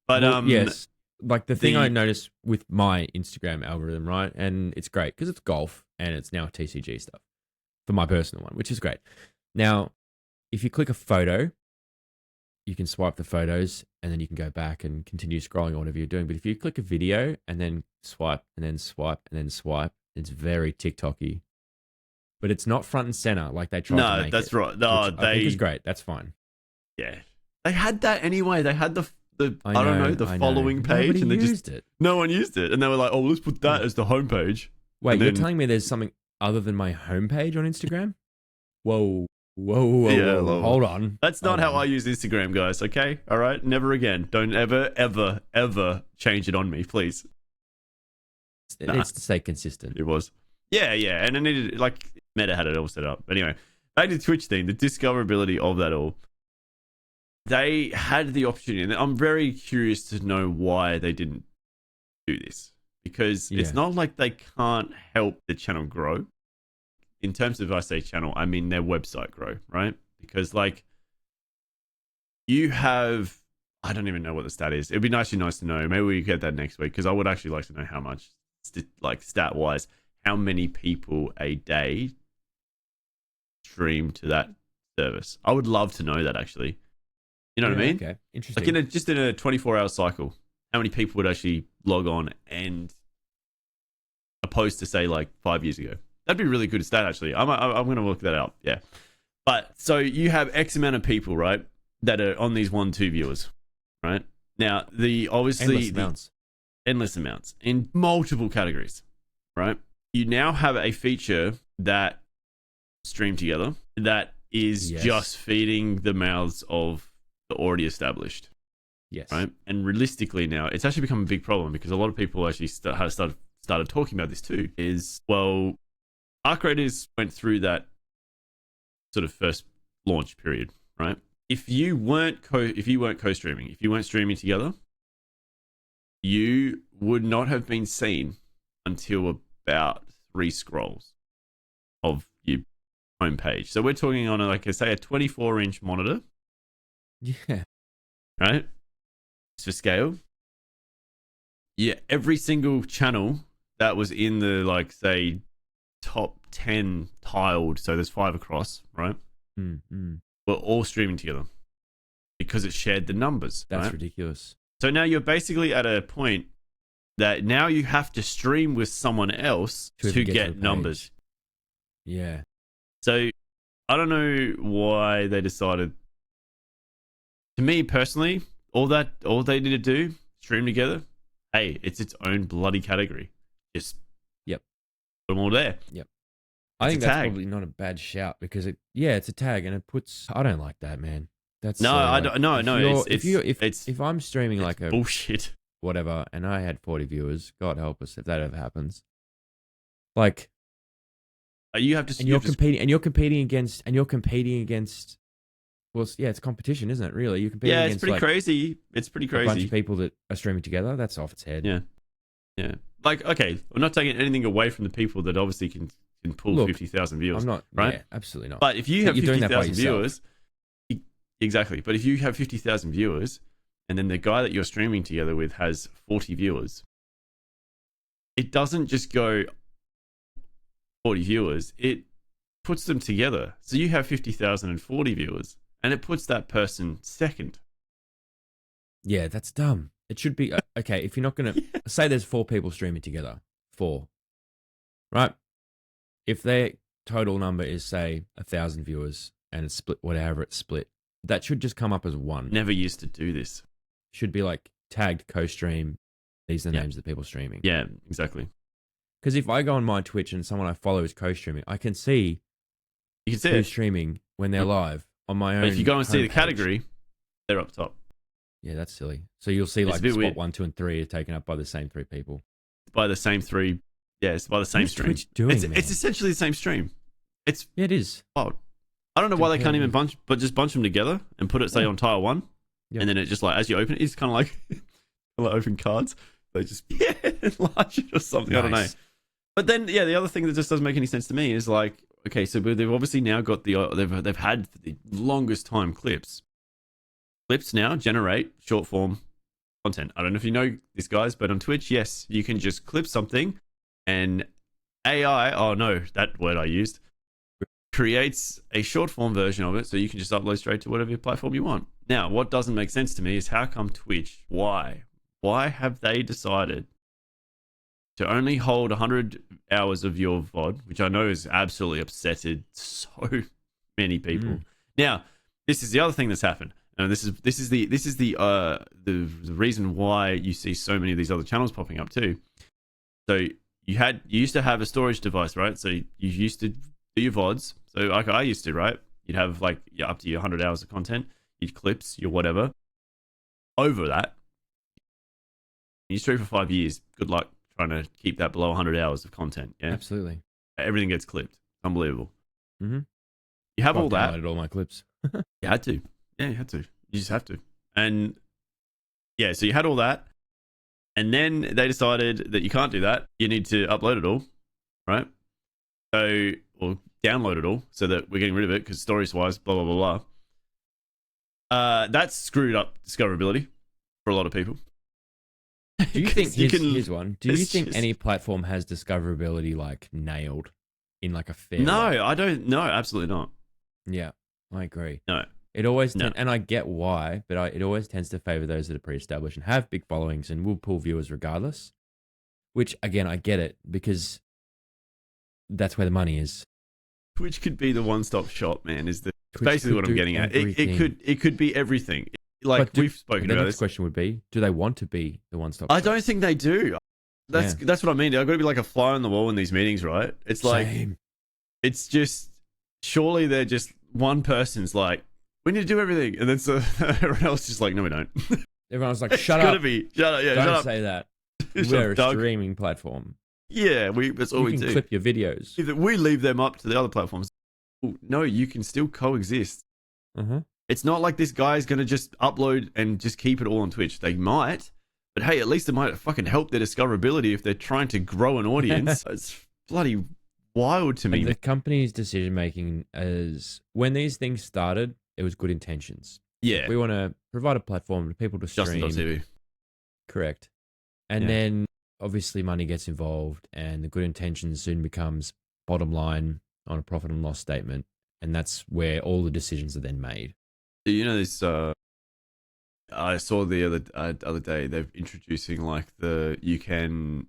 But
yes. Like the thing I noticed with my Instagram algorithm, right? And it's great because it's golf and it's now TCG stuff for my personal one, which is great. Now, if you click a photo, you can swipe the photos and then you can go back and continue scrolling or whatever you're doing. But if you click a video and then swipe and then swipe and then swipe, it's very TikTok-y. But it's not front and center like they tried to make it.
No, that's right. No,
I think is great. That's fine.
Yeah. They had that anyway. They had the following page.
Nobody
and they
used it.
No one used it. And they were like, let's put that as the homepage.
Wait, you're telling me there's something other than my homepage on Instagram? Whoa. Yeah, hold on.
That's not how I use Instagram, guys, okay? All right? Never again. Don't ever change it on me, please.
It needs to stay consistent.
It was. Yeah. And it needed, like, Meta had it all set up. Anyway, back to the Twitch thing, the discoverability of that all. They had the opportunity, and I'm very curious to know why they didn't do this. Because it's not like they can't help the channel grow. In terms of, I say channel, I mean their website grow, right? Because, like, you have, I don't even know what the stat is. It'd be nice to know. Maybe we get that next week, because I would actually like to know how much, like, stat-wise, how many people a day stream to that service. I would love to know that, actually. You know what I mean?
Okay, interesting.
Like just in a 24-hour cycle, how many people would actually log on and opposed to say like 5 years ago? That'd be a really good stat, actually. I'm going to look that up. Yeah. But so you have X amount of people, right, that are on these 1-2 viewers, right? Now, endless amounts in multiple categories, right? You now have a feature that stream together that is just feeding the mouths of the already established.
Yes.
Right? And realistically now, it's actually become a big problem because a lot of people actually started talking about this too, is, well, Arc Raiders went through that sort of first launch period, right? If you weren't co-streaming, if you weren't streaming together, you would not have been seen until about 3 scrolls of your homepage. So we're talking on, like I say, a 24-inch monitor.
Yeah.
Right? It's for scale. Yeah, every single channel that was in the, like, say, top 10 tiled, so there's 5 across, right?
Mm-hmm.
We're all streaming together because it shared the numbers.
That's
right?
ridiculous.
So now you're basically at a point that now you have to stream with someone else to get numbers.
Yeah.
So I don't know why they decided. To me personally, all they need to do, stream together. Hey, it's its own bloody category. Just put them all there.
Yep. I think that's probably not a bad shout because it's a tag and it puts. I don't like that, man. That's
I don't. No.
If I'm streaming like a
bullshit
whatever, and I had 40 viewers, God help us if that ever happens. Like,
you have to.
And you're competing against. Well, yeah, it's competition, isn't it? Really, you're competing against.
It's pretty crazy. It's pretty crazy.
A bunch of people that are streaming together. That's off its head.
Yeah. Like, okay, we're not taking anything away from the people that obviously can can pull 50,000 viewers.
I'm not,
right?
Yeah, absolutely not.
But if you have 50,000 viewers,
yourself.
exactly. But if you have 50,000 viewers, and then the guy that you're streaming together with has 40 viewers, it doesn't just go 40 viewers. It puts them together. So you have 50,000 and 40 viewers, and it puts that person second.
Yeah, that's dumb. It should be okay. If you're not gonna say there's 4 people streaming together, 4, right? If their total number is say 1,000 viewers and it's split, whatever it's split, that should just come up as 1.
Never used to do this.
Should be like tagged co-stream. These are the names of the people streaming.
Yeah, exactly.
Because if I go on my Twitch and someone I follow is co-streaming, I can see
who's
streaming when they're live on my own.
But if you go and see the category, they're up top.
Yeah, that's silly. So you'll see like spot weird. 1, 2, and 3 are taken up by the same 3 people.
By the same 3. Yeah, it's by the same stream.
Twitch doing,
it's essentially the same stream.
Yeah, it is.
Wild. I don't know why they can't even bunch them together and put it, say, on tile 1. Yep. And then it just like, as you open it, it's kind of like open cards. They just enlarge it or something. Nice. I don't know. But then, yeah, the other thing that just doesn't make any sense to me is like, okay, so they've obviously now got they've had the longest time clips. Clips now generate short form content. I don't know if you know this, guys, but on Twitch, yes, you can just clip something and AI, oh no, that word I used, creates a short form version of it so you can just upload straight to whatever platform you want. Now, what doesn't make sense to me is how come Twitch, why have they decided to only hold 100 hours of your VOD, which I know has absolutely upsetted so many people. Now, this is the other thing that's happened. And this is the reason why you see so many of these other channels popping up too. So you used to have a storage device, right? So you used to do your VODs. So like I used to, right? You'd have like up to your 100 hours of content, your clips, your whatever. Over that, you stream for 5 years. Good luck trying to keep that below 100 hours of content. Yeah,
absolutely.
Everything gets clipped. Unbelievable.
Mm-hmm.
You have all that.
I downloaded all my clips.
You had to. Yeah, you had to. You just have to. And yeah, so you had all that. And then they decided that you can't do that. You need to upload it all, right? So, or download it all so that we're getting rid of it because storage-wise, blah, blah, blah, blah. That's screwed up discoverability for a lot of people.
Do you think, here's one. Do you think any platform has discoverability like nailed in like a fair way?
I don't. No, absolutely not.
Yeah, I agree.
No.
It always, and I get why, but it always tends to favor those that are pre-established and have big followings and will pull viewers regardless. Which, again, I get it because that's where the money is.
Twitch could be the one-stop shop, man. Is basically what I'm getting at. It could be everything. Like we've spoken about. The next
question would be: do they want to be the one-stop?
I don't think they do. That's what I mean. I've got to be like a fly on the wall in these meetings, right? It's like it's just surely they're just one person's like, we need to do everything, and then so everyone else is just like, no, we don't.
Everyone's like, shut up.
Shut up. Yeah,
don't say that. We're a streaming platform.
Yeah, that's all we do.
You can clip your videos.
If we leave them up to the other platforms, no, you can still coexist.
Mm-hmm.
It's not like this guy is going to just upload and just keep it all on Twitch. They might, but hey, at least it might fucking help their discoverability if they're trying to grow an audience. It's bloody wild to me.
And the company's decision making is when these things started, it was good intentions.
Yeah,
we want to provide a platform for people to stream.
Justin.tv.
Correct. And then obviously money gets involved, and the good intentions soon becomes bottom line on a profit and loss statement, and that's where all the decisions are then made.
You know this. I saw the other day they're introducing like you can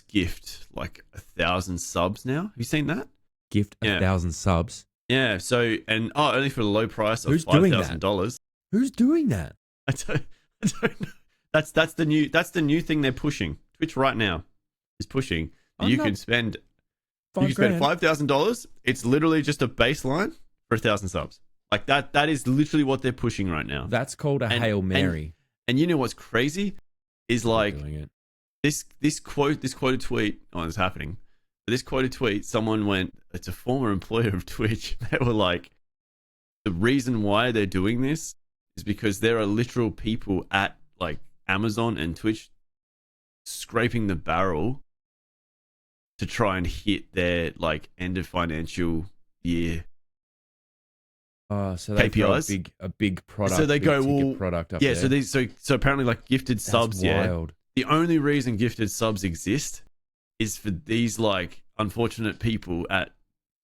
gift like 1,000 subs now. Have you seen that?
Gift 1,000 subs.
Yeah. So only for the low price of $5,000.
Who's doing that?
I don't know. That's the new thing they're pushing. Twitch right now is pushing. You can spend $5,000. It's literally just a baseline for 1,000 subs. Like that is literally what they're pushing right now.
That's called a Hail Mary.
And you know what's crazy is like this quoted tweet. Oh, it's happening. This quoted tweet, someone went, it's a former employer of Twitch. They were like, the reason why they're doing this is because there are literal people at like Amazon and Twitch scraping the barrel to try and hit their like end of financial year.
So they
KPIs.
a big product.
So they go, well,
product up
yeah.
there.
So apparently, like gifted subs,
wild.
The only reason gifted subs exist is for these like unfortunate people at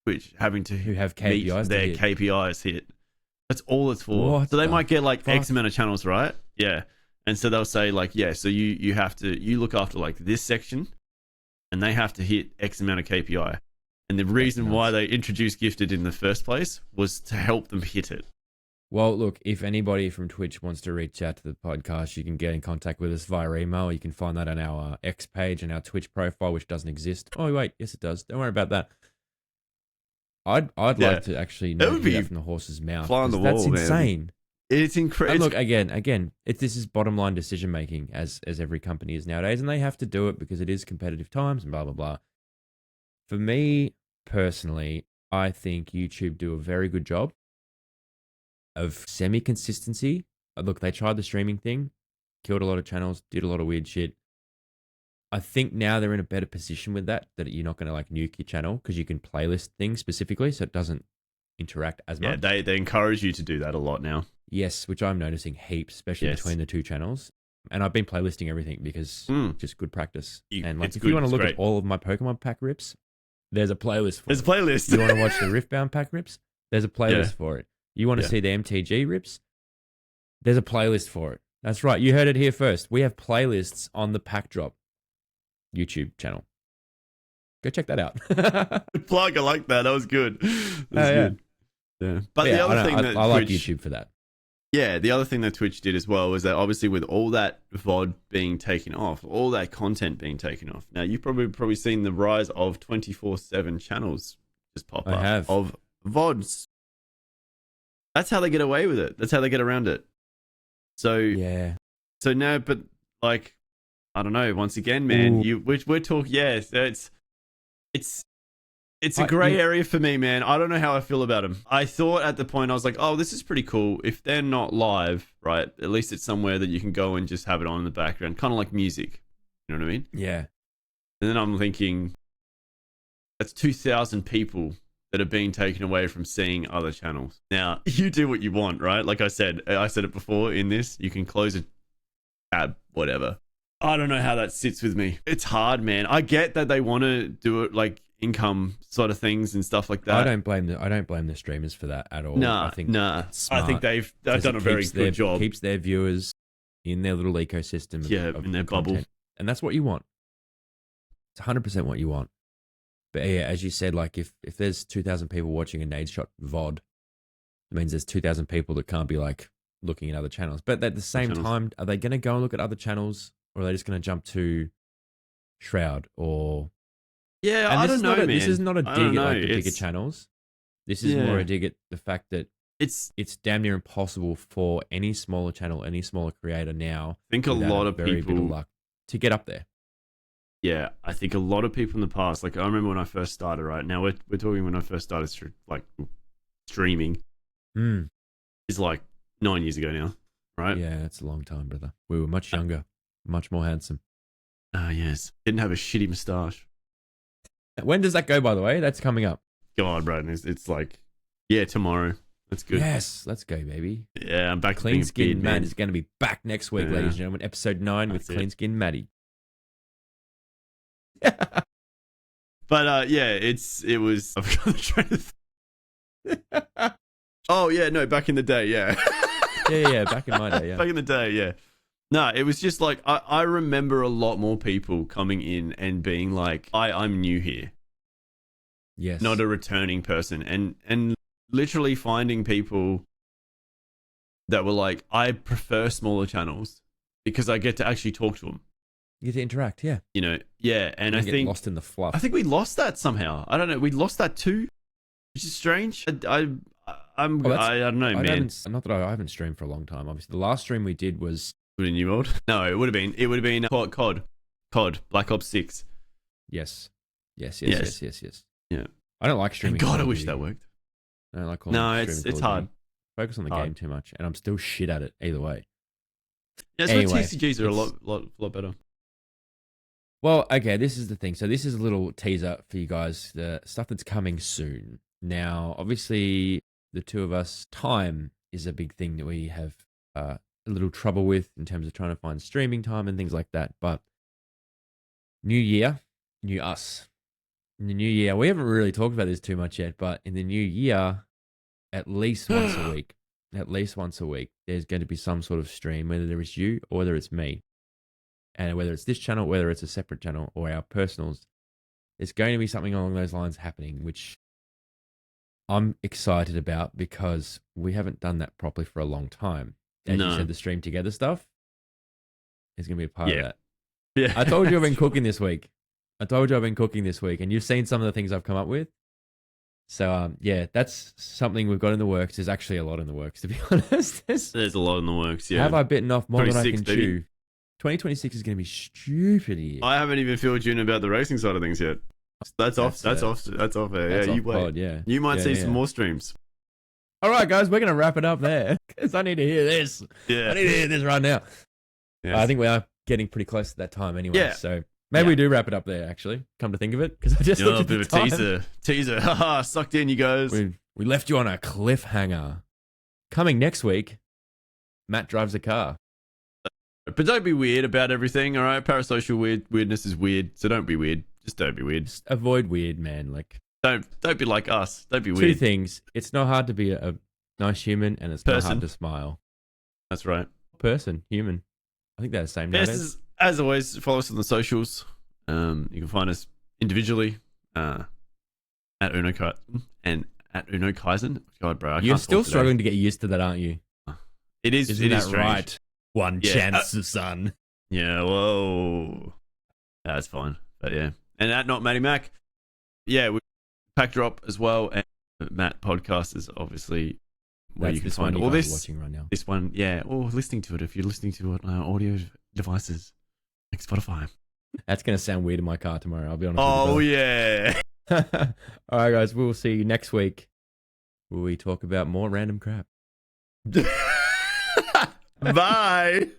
Twitch having to
who have KPIs
meet their KPIs hit. That's all it's for. So they might get like X amount of channels, right? Yeah. And so they'll say like, yeah, so you have to, you look after like this section and they have to hit X amount of KPI. And the reason why they introduced gifted in the first place was to help them hit it.
Well, look, if anybody from Twitch wants to reach out to the podcast, you can get in contact with us via email. You can find that on our X page and our Twitch profile, which doesn't exist. Oh, wait. Yes, it does. Don't worry about that. I'd like to actually know that from the horse's mouth.
Fly on the wall,
that's insane.
Man. It's incredible.
Look, again, this is bottom line decision making, as every company is nowadays, and they have to do it because it is competitive times and blah, blah, blah. For me, personally, I think YouTube do a very good job of semi-consistency. Look, they tried the streaming thing, killed a lot of channels, did a lot of weird shit. I think now they're in a better position with that you're not going to like nuke your channel because you can playlist things specifically so it doesn't interact as much.
Yeah, they encourage you to do that a lot now.
Yes, which I'm noticing heaps, especially between the two channels. And I've been playlisting everything because just good practice. And like, if you want to look at all of my Pokemon pack rips, there's a playlist for it.
There's a playlist.
You want to watch the Riftbound pack rips? There's a playlist for it. You want to see the MTG rips? There's a playlist for it. That's right. You heard it here first. We have playlists on the Pack Drop YouTube channel. Go check that out.
Plug, I like that. That was good. Good. Yeah. But the other thing that
I like YouTube for that.
Yeah, the other thing that Twitch did as well was that obviously with all that VOD being taken off, all that content being taken off. Now you've probably seen the rise of 24/7 channels just pop up.
I have.
Of VODs. That's how they get away with it. That's how they get around it. So
yeah.
So now, but like, I don't know. Once again, man, we're talking. Yeah, so it's a grey area for me, man. I don't know how I feel about them. I thought at the point I was like, oh, this is pretty cool. If they're not live, right? At least it's somewhere that you can go and just have it on in the background, kind of like music. You know what I mean?
Yeah.
And then I'm thinking, that's 2,000 people that are being taken away from seeing other channels. Now, you do what you want, right? Like I said it before in this, you can close a tab, whatever. I don't know how that sits with me. It's hard, man. I get that they want to do it like income sort of things and stuff like that.
I don't blame the streamers for that at all. I think
they've done a very good job.
Keeps their viewers in their little ecosystem
in their bubble.
And that's what you want. It's 100% what you want. But yeah, as you said, like if there's 2,000 people watching a Nade Shot VOD, it means there's 2,000 people that can't be like looking at other channels. But at the same time, are they going to go and look at other channels, or are they just going to jump to Shroud or?
Yeah, I don't know, man.
This is not a dig at like the bigger channels. This is more a dig at the fact that it's damn near impossible for any smaller channel, any smaller creator now.
I think a lot of
very
people
bit of luck to get up there.
Yeah, I think a lot of people in the past, like I remember when I first started. Right now, we're talking when I first started streaming. Is like 9 years ago now, right?
Yeah, it's a long time, brother. We were much younger, much more handsome.
Yes, didn't have a shitty moustache.
When does that go, by the way? That's coming up.
God, bro, it's like, tomorrow. That's good.
Yes, let's go, baby.
Yeah, I'm back.
Clean Skin Matt is going to be back next week, ladies and gentlemen. Episode 9 with Clean Skin Matty.
But it was. I've got the train of oh yeah, no, back in the day, yeah.
yeah, back in my day, yeah.
Back in the day, yeah. No, it was just like I remember a lot more people coming in and being like, I'm new here.
Yes.
Not a returning person. And literally finding people that were like, I prefer smaller channels because I get to actually talk to them.
You get to interact, yeah.
You know, yeah. And I think
get lost in the fluff.
I think we lost that somehow. I don't know. We lost that too, which is strange. I don't know, man.
Not that I haven't streamed for a long time. Obviously, the last stream we did was
in New World. No, it would have been COD, Black Ops 6.
Yes. Yeah. I don't like streaming.
God, I wish that worked.
I don't like
it's hard.
Focus on the game too much, and I'm still shit at it either way.
Yeah, so TCGs are a lot better.
Well, okay, this is the thing. So this is a little teaser for you guys, the stuff that's coming soon. Now, obviously, the two of us, time is a big thing that we have a little trouble with in terms of trying to find streaming time and things like that. But new year, new us. In the new year, we haven't really talked about this too much yet, but in the new year, at least once a week, there's going to be some sort of stream, whether it's you or whether it's me. And whether it's this channel, whether it's a separate channel or our personals, there's going to be something along those lines happening, which I'm excited about because we haven't done that properly for a long time. As you said, the stream together stuff is going to be a part of that.
Yeah.
I told you I've been cooking this week. And you've seen some of the things I've come up with. So, that's something we've got in the works. There's actually a lot in the works, to be honest.
There's a lot in the works, yeah.
Have I bitten off more than I can
baby.
chew? 2026 is going to be stupid here.
I haven't even filled you in about the racing side of things yet. That's off. That's off. Yeah, you wait.
Pod, yeah.
You might see some more streams.
All right, guys, we're going to wrap it up there because I need to hear this.
Yeah.
I need to hear this right now.
Yes.
I think we are getting pretty close to that time anyway.
Yeah.
So maybe we do wrap it up there, actually. Come to think of it, because I just looked at the time.
A bit of a teaser. Haha, sucked in, you guys.
We left you on a cliffhanger. Coming next week, Matt drives a car.
But don't be weird about everything, all right? Parasocial weirdness is weird, so don't be weird. Just don't be weird.
Just avoid weird, man. Like,
don't be like us. Don't be weird.
Two things. It's not hard to be a nice human, and it's not hard to smile.
That's right.
Human. I think they're the same nowadays.
As always, follow us on the socials. You can find us individually at Uno and at Uno Kaizen. God, bro,
you're still struggling to get used to that, aren't you?
It is.
Isn't that
strange.
right? One chance, son.
Yeah, whoa. That's fine. But yeah. And at Not Matty Mac. Yeah, we pack drop as well. And Matt podcast is obviously where you can find all this.
Watching right now.
This one, yeah. Or listening to it if you're listening to it on audio devices like Spotify.
That's going to sound weird in my car tomorrow, I'll be honest
with you. Yeah.
All right, guys. We'll see you next week where we talk about more random crap.
Bye.